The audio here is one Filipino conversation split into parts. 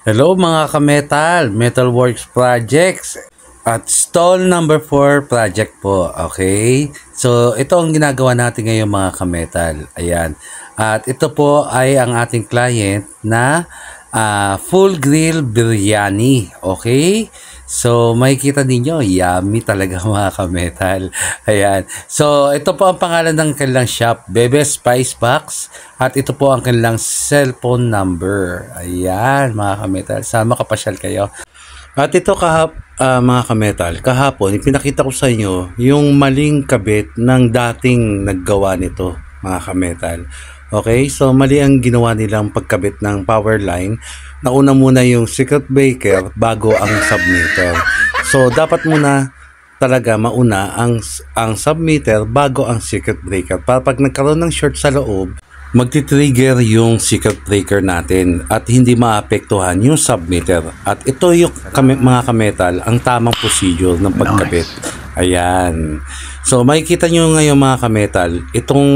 Hello mga ka-metal, Metalworks Projects at stall number 4 project po, okay? So ito ang ginagawa natin ngayon mga ka-metal, ayan. At ito po ay ang ating client na full grill biryani, okay? So makikita ninyo, yummy talaga mga ka-metal, ayan. So ito po ang pangalan ng kanilang shop, Bebe Spice Box. At ito po ang kanilang cellphone number. Ayan mga ka-metal. Sana makapasyal kayo. At ito mga ka-metal, kahapon ipinakita ko sa inyo yung maling kabit ng dating naggawa nito mga ka-metal. Okay, so mali ang ginawa nilang pagkabit ng power line. Nauna muna yung circuit breaker bago ang submeter. So dapat muna talaga mauna ang submeter bago ang circuit breaker. Para pag nagkaroon ng short sa loob, magti-trigger yung circuit breaker natin at hindi maapektuhan yung submeter. At ito yung mga ka-metal, ang tamang procedure ng pagkabit. Ayan. So makikita nyo ngayon mga ka-metal, itong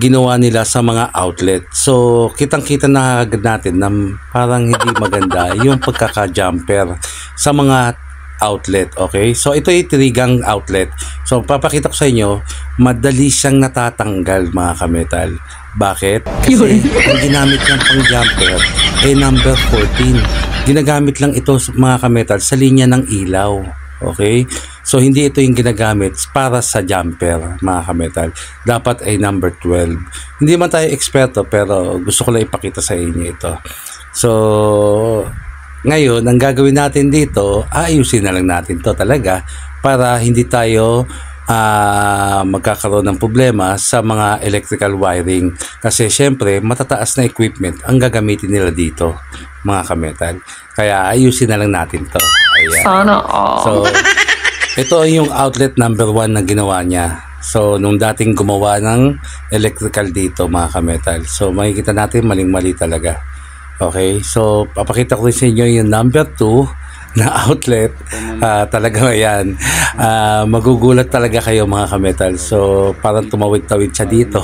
ginawa nila sa mga outlet. So kitang-kita na agad natin na parang hindi maganda yung pagkaka-jumper sa mga outlet, okay? So ito ay trigang outlet. So papakita ko sa inyo, madali siyang natatanggal mga ka-metal. Bakit? Kasi ang ginamit ng pang jumper ay number 14. Ginagamit lang ito mga ka-metal sa linya ng ilaw, okay? So hindi ito yung ginagamit para sa jumper mga ka-metal. Dapat ay number 12. Hindi man tayo eksperto pero gusto ko lang ipakita sa inyo ito. So ngayon, ang gagawin natin dito, ayusin na lang natin to talaga para hindi tayo magkakaroon ng problema sa mga electrical wiring. Kasi syempre, matataas na equipment ang gagamitin nila dito, mga ka-metal. Kaya ayusin na lang natin to. Ayan. Sana all. So, ito yung outlet number 1 na ginawa niya. So, nung dating gumawa ng electrical dito, mga ka-metal. So, makikita natin maling-mali talaga. Okay, so papakita ko rin sa inyo yung number 2 na outlet. Talaga yan. Magugulat talaga kayo mga ka-metal. So parang tumawid-tawid siya dito.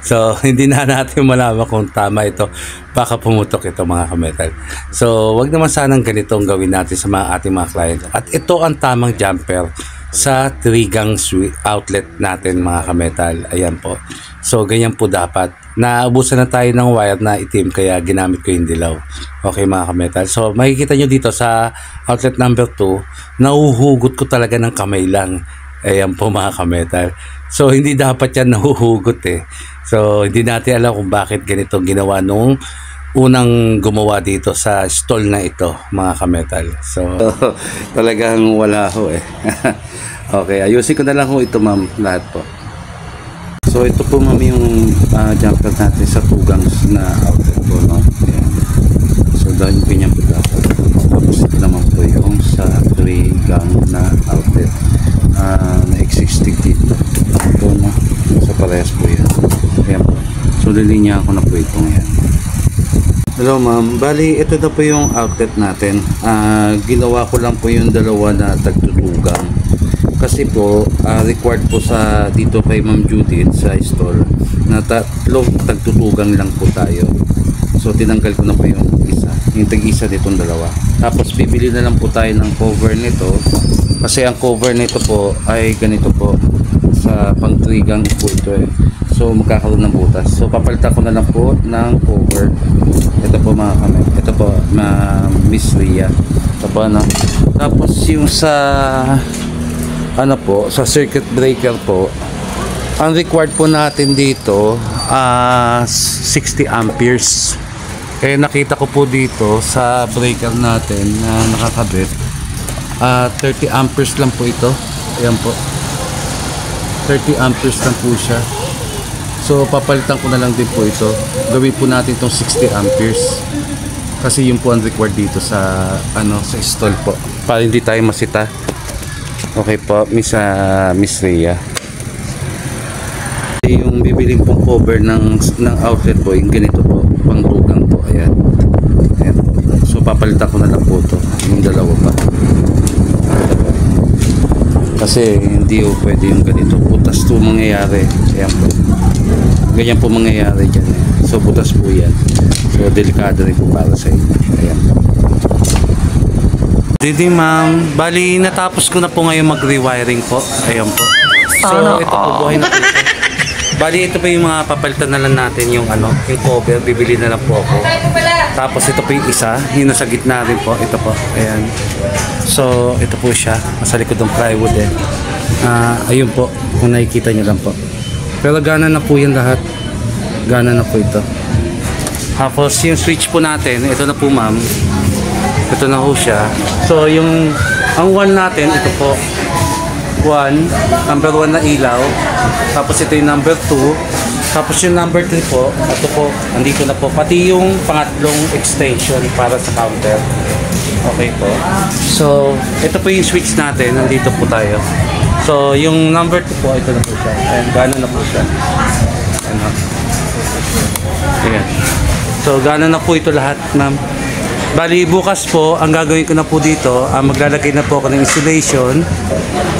So hindi na natin malaman kung tama ito. Baka pumutok ito mga ka-metal. So wag naman sanang ganitong gawin natin sa ating mga client. At ito ang tamang jumper sa trigang outlet natin mga ka-metal. Ayan po. So ganyan po dapat. Naubusan na tayo ng wire na itim kaya ginamit ko yung dilaw. Okay mga ka-metal. So makikita nyo dito sa outlet number 2, nahuhugot ko talaga ng kamay lang. Ayan po mga ka-metal. So hindi dapat yan nahuhugot eh. So hindi natin alam kung bakit ganito ginawa nung unang gumawa dito sa stall na ito mga ka-metal. So talagang wala ho eh. Okay, ayusin ko na lang ho ito ma'am lahat po. So ito po ma'am yung jumper natin sa tugangs na outlet po, no? Ayan. So dahil yung ganyan po dapat. Tapos ito naman po yung sa 3-gang na outlet na X60 dito. Ito no? So parehas po yan. Ayan po. So lilinya ako na po ito ngayon. Hello ma'am, bali ito na po yung outlet natin. Ginawa ko lang po yung dalawa na tagtutugang. Kasi po required po sa dito kay Ma'am Judith sa stall na tatlong tagtutugang lang po tayo. So tinanggal ko na po yung isa, yung tag-isa nitong dalawa. Tapos bibili na lang po tayo ng cover nito kasi ang cover nito po ay ganito po sa pang trigang po ito eh. So magkakaroon ng butas. So papalitan ko na lang po ng cover. Ito po mga kami. Ito po Miss Ria. Ito po ano. Tapos yung sa po, sa circuit breaker po, ang required po natin dito 60 amperes. Eh nakita ko po dito sa breaker natin na nakakabit 30 amperes lang po ito. Ayan po, 30 amperes lang po siya. So papalitan ko na lang din po ito. Gawin po natin itong 60 amperes kasi yun po ang required dito sa sa stall po, para hindi tayo masita. Okay po, Miss Rhea. Yung bibiling pong cover ng outlet po, yung ganito po, pang tugang po. Ayan. Ayan po. So papalitan ko na lang po ito, yung dalawa pa. Kasi hindi pwede yung ganito. Butas to mangyayari. Ayan po. Ganyan po mangyayari dyan eh. So butas po yan. So delikado rin po para sa inyo. Ayan. Didi ma'am, bali natapos ko na po ngayon mag-rewiring po. Ayan po. So ito po, buhay na po ito. Bali ito po yung mga papalitan na lang natin yung yung cover, bibili na lang po ako. Tapos ito po yung isa, yung nasa gitna rin po, ito po. Ayan. So ito po siya, nasa likod ng plywood eh. Ayun po, kung nakikita nyo lang po. Pero gana na po yan lahat. Gana na po ito. Tapos yung switch po natin, ito na po ma'am. Ito na po siya. So yung ang one natin, ito po. Number 1 na ilaw. Tapos ito yung number 2. Tapos yung number 3 po, ito po, andito na po. Pati yung pangatlong extension para sa counter. Okay po. So ito po yung switch natin, nandito po tayo. So yung number 2 po, ito na po siya. Ayan, gana na po siya. Ayan. So gana na po ito lahat, ma'am. Bali bukas po, ang gagawin ko na po dito, maglalagay na po ako ng insulation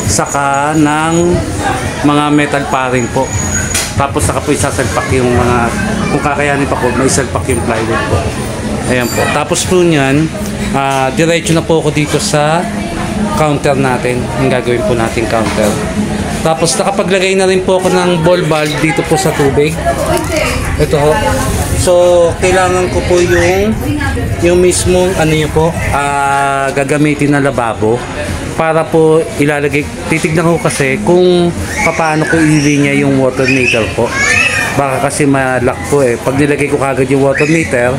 saka ng mga metal paring po. Tapos saka po isasalpak yung mga, kung kakayanin pa po, may isalpak yung plywood po. Ayan po. Tapos po niyan, diretso na po ako dito sa counter natin. Ang gagawin po natin counter. Tapos nakapaglagay na rin po ako ng ball valve dito po sa tubig. Ito ho. So kailangan ko po yung mismong nyo po, gagamitin na lababo para po ilalagay. Titignan ko kasi kung paano ko ilinya yung water meter po. Baka kasi malak po eh. Pag nilagay ko kagad yung water meter,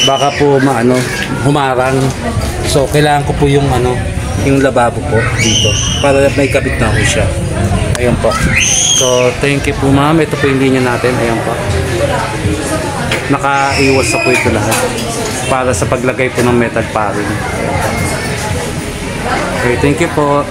baka po humarang. So kailangan ko po yung lababo po dito para may kabit na ko siya. Ayan po. So thank you po ma'am. Ito po yung linya natin. Ayan po. Nakaiwas na po ito lahat para sa paglagay po ng metal paring. Okay, thank you po.